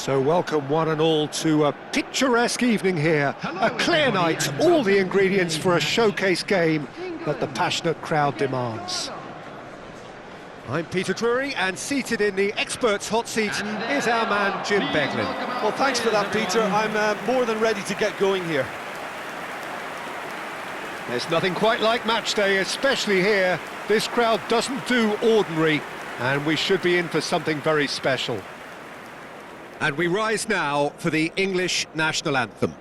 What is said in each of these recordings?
So welcome one and all to a picturesque evening here. A clear night, all the ingredients for a showcase game that the passionate crowd demands. I'm Peter Drury, and seated in the experts' hot seat is our man Jim Beglin. Well, thanks for that, Peter. I'm more than ready to get going here. There's nothing quite like match day, especially here. This crowd doesn't do ordinary, and we should be in for something very special. And we rise now for the English national anthem.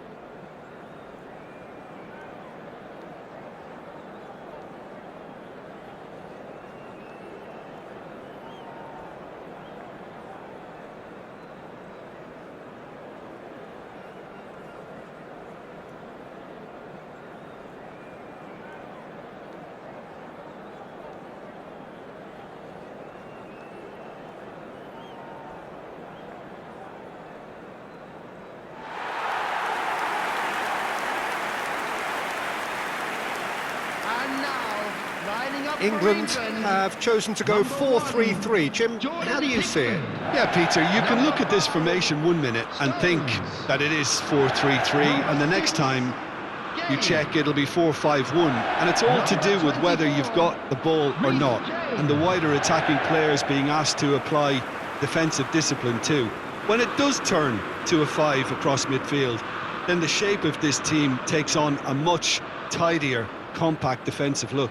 England have chosen to go 4-3-3. Jim, how do you see it? Yeah, Peter, you can look at this formation 1 minute and think that it is 4-3-3, and the next time you check it'll be 4-5-1, and it's all to do with whether you've got the ball or not, and the wider attacking players being asked to apply defensive discipline too. When it does turn to a 5 across midfield, then the shape of this team takes on a much tidier, compact defensive look.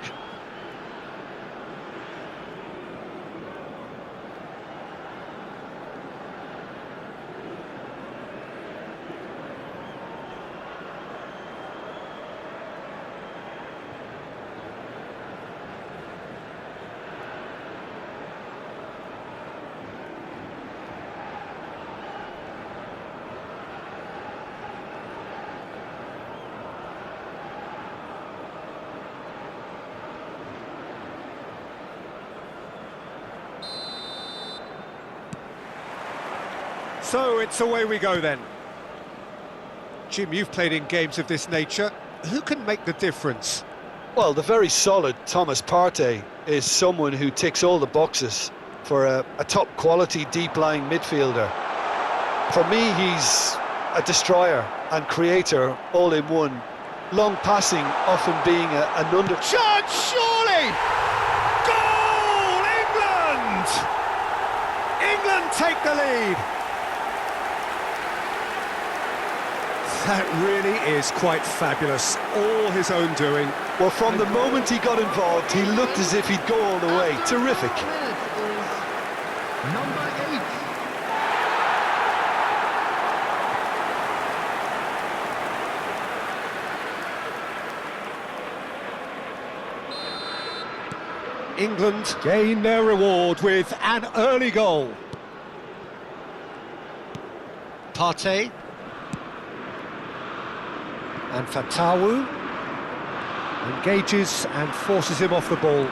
So it's away we go then. Jim, you've played in games of this nature. Who can make the difference? Well, the very solid Thomas Partey is someone who ticks all the boxes for a top-quality, deep-lying midfielder. For me, he's a destroyer and creator all in one. Long passing often being an under... Chance, surely! Goal! England! England take the lead. That really is quite fabulous, all his own doing. Well, from the moment he got involved, he looked as if he'd go all the way. Terrific. Number 8. England gain their reward with an early goal. Partey. And Fatawu engages and forces him off the ball.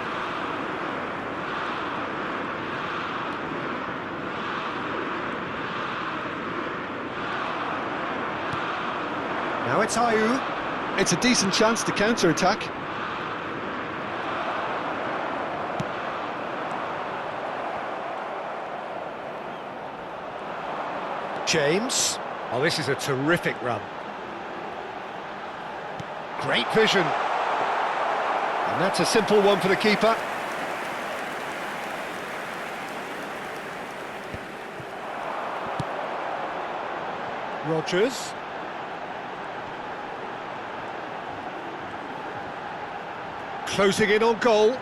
Now it's Ayew. It's a decent chance to counter-attack. James. Oh, this is a terrific run. Great vision. And that's a simple one for the keeper. Rodgers. Closing in on goal.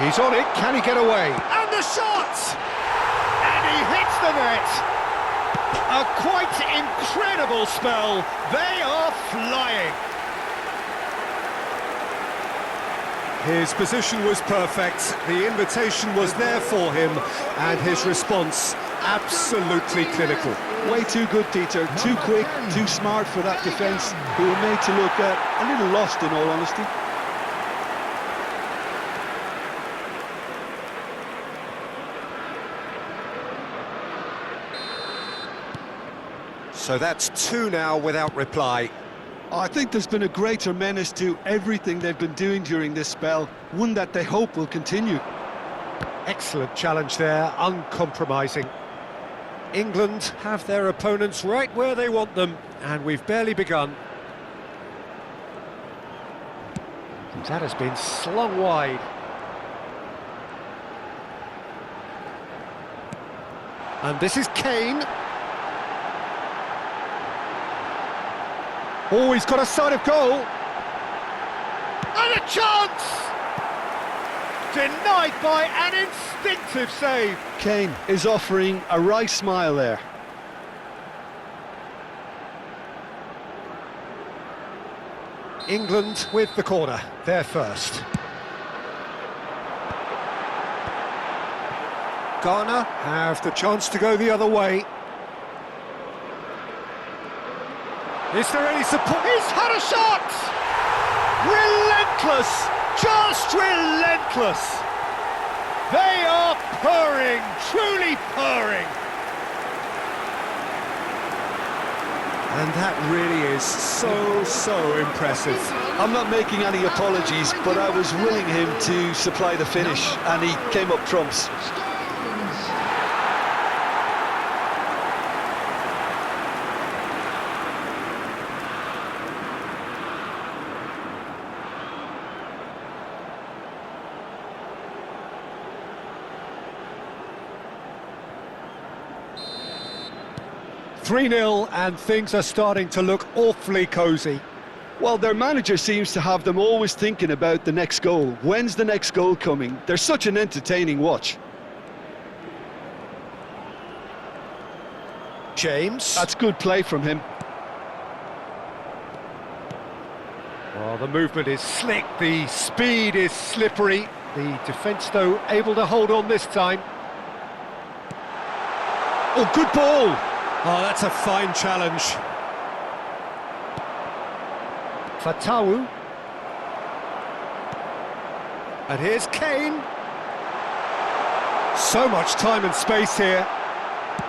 He's on it, can he get away? And the shot! And he hits the net! A quite incredible spell. They are flying. His position was perfect, the invitation was there for him, and his response absolutely clinical. Way too good, Peter. Too quick, too smart for that defence, who were made to look a little lost, in all honesty. So that's 2 now without reply. I think there's been a greater menace to everything they've been doing during this spell, one that they hope will continue. Excellent challenge there, uncompromising. England have their opponents right where they want them, and we've barely begun. That has been slung wide. And this is Kane. Oh, he's got a sight of goal. And a chance! Denied by an instinctive save. Kane is offering a wry smile there. England with the corner, they're first. Ghana have the chance to go the other way. Is there any support? He's had a shot! Relentless! Just relentless! They are purring, truly purring! And that really is so impressive. I'm not making any apologies, but I was willing him to supply the finish, and he came up trumps. 3-0 and things are starting to look awfully cosy. Well, their manager seems to have them always thinking about the next goal. When's the next goal coming? They're such an entertaining watch. James. That's good play from him. Well, the movement is slick, the speed is slippery. The defence, though, able to hold on this time. Oh, good ball! Oh, that's a fine challenge. Fatawu. And here's Kane. So much time and space here.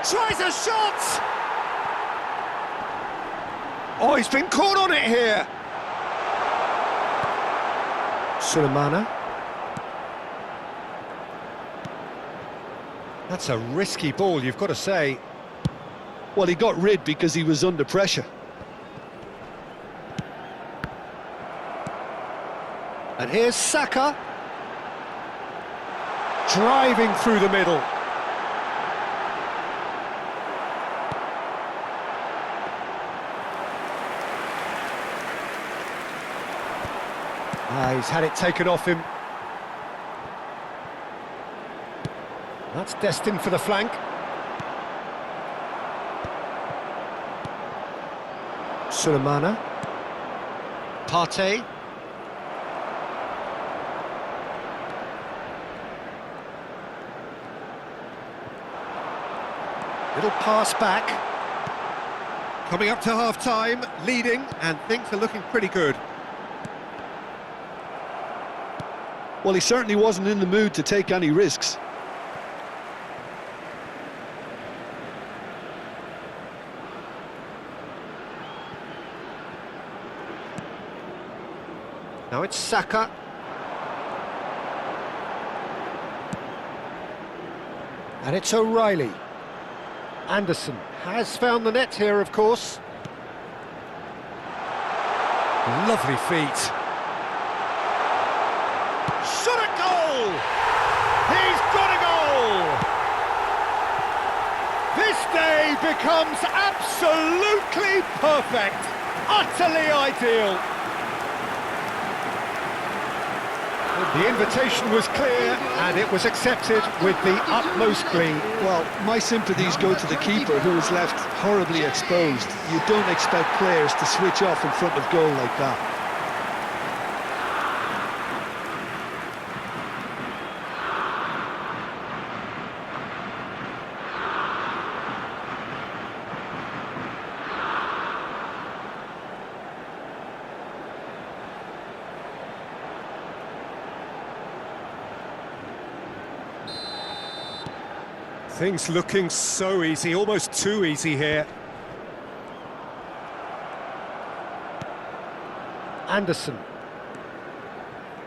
Tries a shot! Oh, he's been caught on it here. Sulemana. That's a risky ball, you've got to say. Well, he got rid because he was under pressure. And here's Saka. Driving through the middle. He's had it taken off him. That's destined for the flank. Sulemana. Partey. Little pass back. Coming up to half-time, leading, and things are looking pretty good. Well, he certainly wasn't in the mood to take any risks. Now it's Saka. And it's O'Reilly. Anderson has found the net here, of course. Lovely feet. Shot a goal! He's got a goal! This day becomes absolutely perfect, utterly ideal. The invitation was clear and it was accepted with the utmost glee. Well, my sympathies go to the keeper, who was left horribly exposed. You don't expect players to switch off in front of goal like that. Things looking so easy, almost too easy here. Anderson.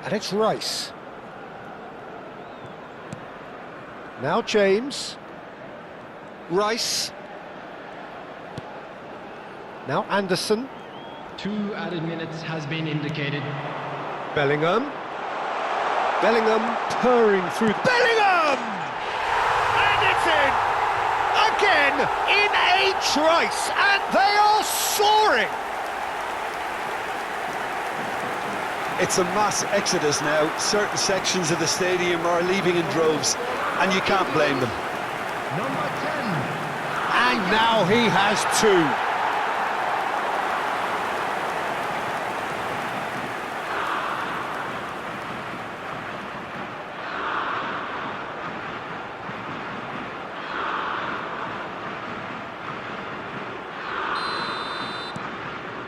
And it's Rice. Now James. Rice. Now Anderson. 2 added minutes has been indicated. Bellingham. Bellingham purring through. Bellingham! And it's in! Again, in a trice, and they are soaring! It's a mass exodus now. Certain sections of the stadium are leaving in droves, and you can't blame them. Number 10. And now he has 2.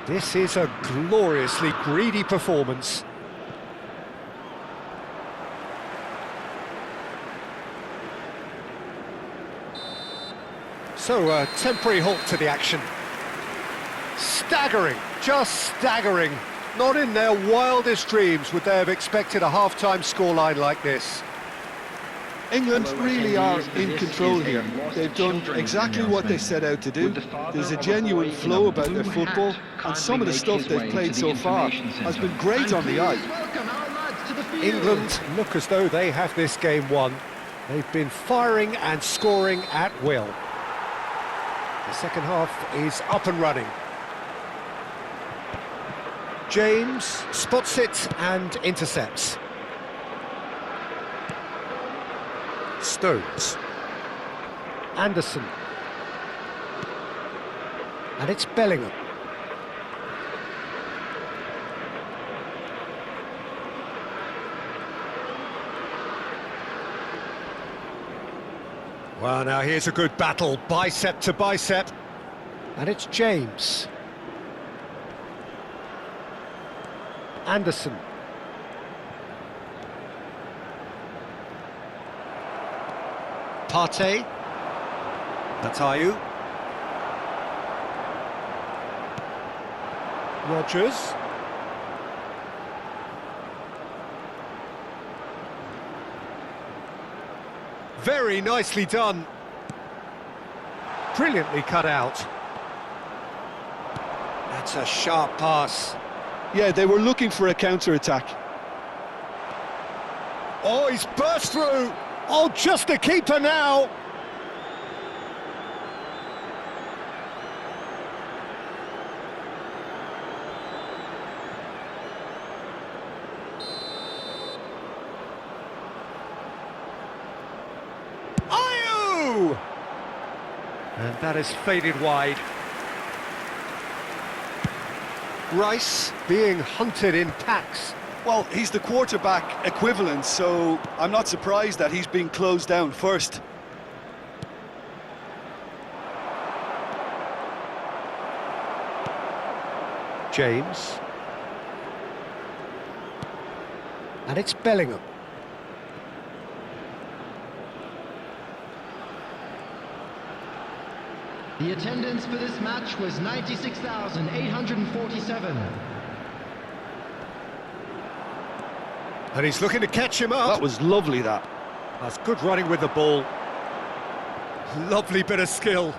This is a gloriously greedy performance. So, a temporary halt to the action. Staggering, just staggering. Not in their wildest dreams would they have expected a half-time scoreline like this. England really are in control here. They've done exactly what they set out to do. There's a genuine flow about their football, and some of the stuff they've played so far has been great on the eye. England look as though they have this game won. They've been firing and scoring at will. The second half is up and running. James spots it and intercepts. Stones. Anderson. And it's Bellingham. Well, now here's a good battle, bicep to bicep. And it's James. Anderson. Partey. Natayu. Rodgers. Very nicely done. Brilliantly cut out. That's a sharp pass. Yeah, they were looking for a counter-attack. Oh, he's burst through. Oh, just the keeper now. Ayew! And that is faded wide. Rice being hunted in packs. Well, he's the quarterback equivalent, so I'm not surprised that he's been closed down first. James. And it's Bellingham. The attendance for this match was 96,847. And he's looking to catch him up. That was lovely, that. That's good running with the ball. Lovely bit of skill.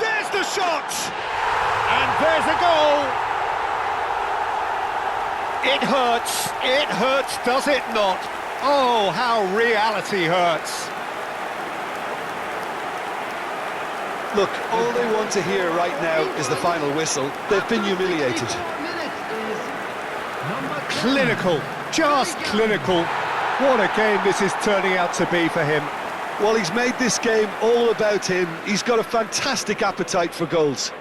There's the shot! And there's a goal! It hurts, does it not? Oh, how reality hurts. Look, all they want to hear right now is the final whistle. They've been humiliated. Clinical, just clinical. What a game this is turning out to be for him. Well, he's made this game all about him. He's got a fantastic appetite for goals.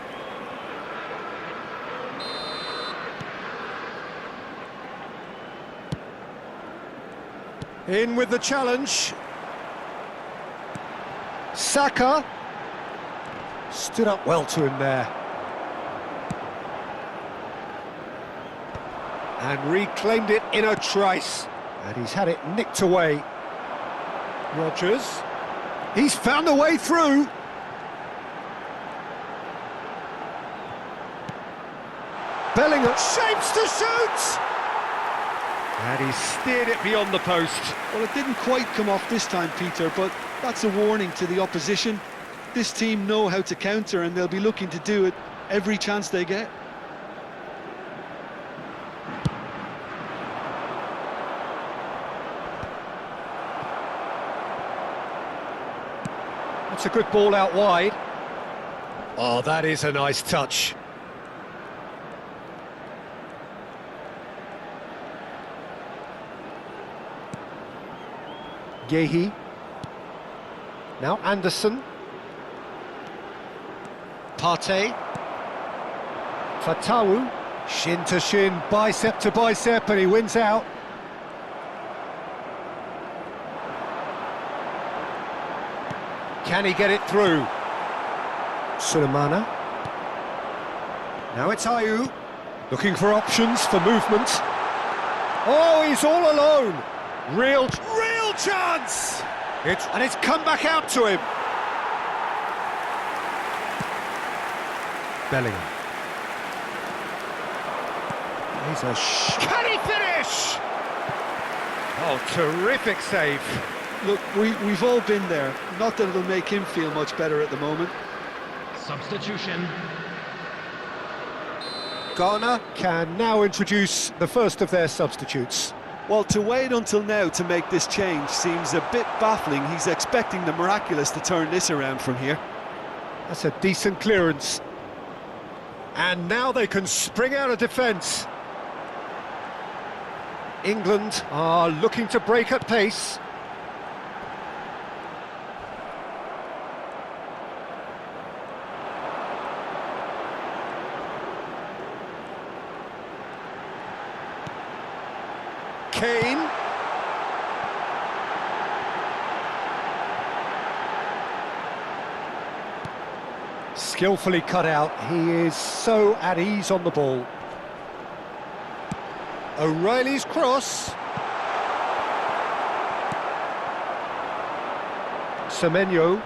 In with the challenge. Saka. Stood up well to him there. And reclaimed it in a trice. And he's had it nicked away. Rodgers. He's found a way through. Bellingham shapes to shoot. And he steered it beyond the post. Well, it didn't quite come off this time, Peter, but that's a warning to the opposition. This team know how to counter, and they'll be looking to do it every chance they get. That's a good ball out wide. Oh, that is a nice touch. Gehi. Now Anderson. Partey. Fatawu. Shin to shin, bicep to bicep, and he wins out. Can he get it through? Sulemana. Now it's Ayew. Looking for options for movement. Oh, he's all alone. Real chance! And it's come back out to him. Bellingham. Can he finish? Oh, terrific save. Look, we've all been there. Not that it'll make him feel much better at the moment. Substitution. Ghana can now introduce the first of their substitutes. Well, to wait until now to make this change seems a bit baffling. He's expecting the miraculous to turn this around from here. That's a decent clearance. And now they can spring out of defence. England are looking to break at pace. Kane. Skillfully cut out. He is so at ease on the ball. O'Reilly's cross. Semenyo.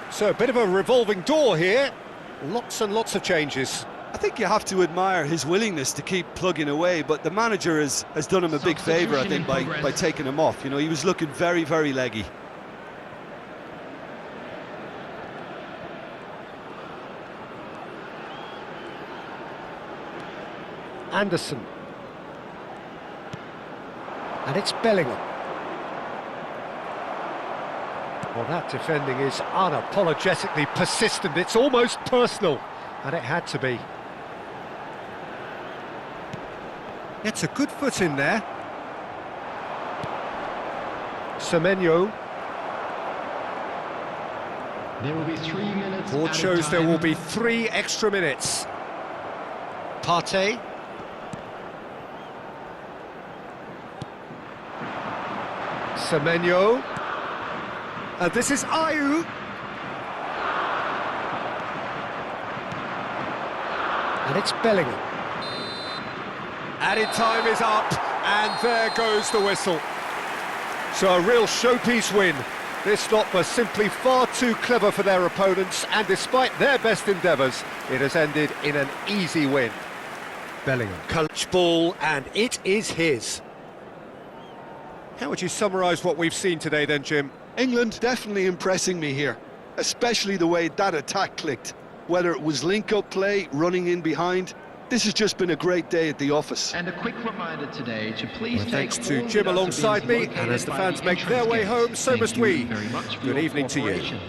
So a bit of a revolving door here. Lots and lots of changes. I think you have to admire his willingness to keep plugging away, but the manager has done him a big favour, I think, by taking him off. You know, he was looking very, very leggy. Anderson. And it's Bellingham. Well, that defending is unapologetically persistent. It's almost personal, and it had to be. It's a good foot in there. Semenyo. There will be 3 minutes. Board shows there will be 3 extra minutes. Partey. Semenyo. This is Ayew. And it's Bellingham. Added time is up, and there goes the whistle. So a real showpiece win. This lot was simply far too clever for their opponents, and despite their best endeavours, it has ended in an easy win. Bellingham. Clutch ball, and it is his. How would you summarise what we've seen today then, Jim? England definitely impressing me here, especially the way that attack clicked. Whether it was link-up play, running in behind, this has just been a great day at the office. And a quick reminder today to please thanks to Jim alongside me, and as the fans make their way home, so must we. Good evening to you.